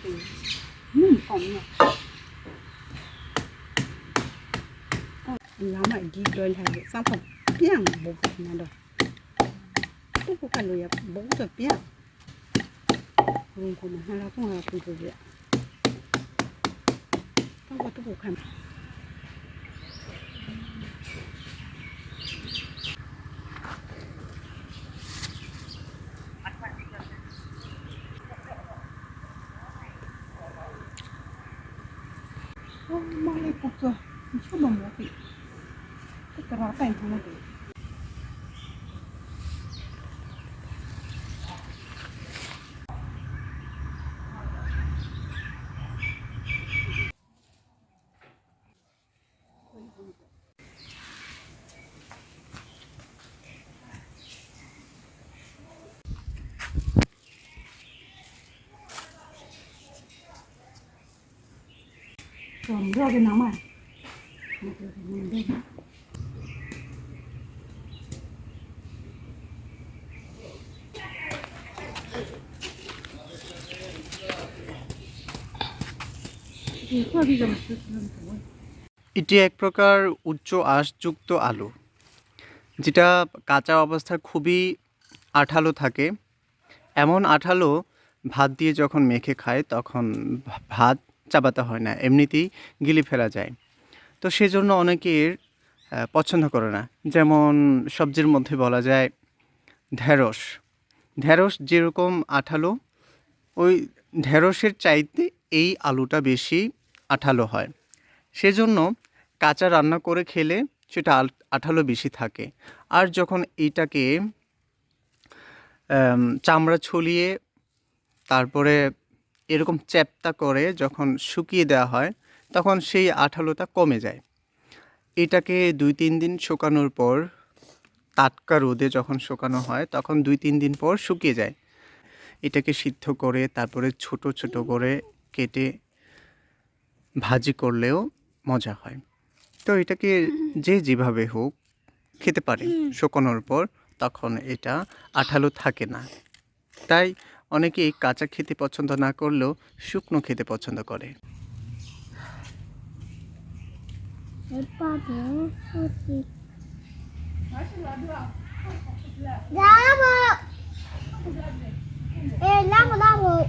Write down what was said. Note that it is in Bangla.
好呢。拉嘛几多来着？三块饼不那的，都不看路也不这饼。龙口嘛，那拉公还不出去，我都不看。哦，妈嘞，不错，你说么毛病？这个拉饭怎么的？你知道这能吗？এটি এক প্রকার উচ্চ আঁশযুক্ত আলু, যেটা কাঁচা অবস্থায় খুবই আঠালো থাকে। এমন আঠালো ভাত দিয়ে যখন মেখে খায় তখন ভাত চাবাতে হয় না, এমনিতেই গিলে ফেলা যায়। তো সেজন্য অনেকের পছন্দ করে না। যেমন সবজির মধ্যে বলা যায় ঢেঁড়স। ঢেঁড়স যেরকম আঠালো, ওই ঢেঁড়সের চাইতে এই আলুটা বেশি আঠালো হয়। সেজন্য কাঁচা রান্না করে খেলে সেটা আঠালো বেশি থাকে। আর যখন এইটাকে চামড়া ছড়িয়ে তারপরে এরকম চ্যাপ্টা করে যখন শুকিয়ে দেওয়া হয় তখন সেই আঠালোটা কমে যায়। এটাকে 2-3 দিন শুকানোর পর, টাটকা রোদে যখন শুকানো হয় তখন 2-3 দিন পর শুকিয়ে যায়। এটাকে সিদ্ধ করে তারপরে ছোট ছোট করে কেটে ভাজি করলেও মজা হয়। তো এটাকে যে যেভাবে হোক খেতে পারে শুকানোর পর, তখন এটা আঠালো থাকে না। তাই অনেকেই কাঁচা খেতে পছন্দ না করলেও শুকনো খেতে পছন্দ করে। Dạ lắm ạ. Ê lắm rồi đâu rồi.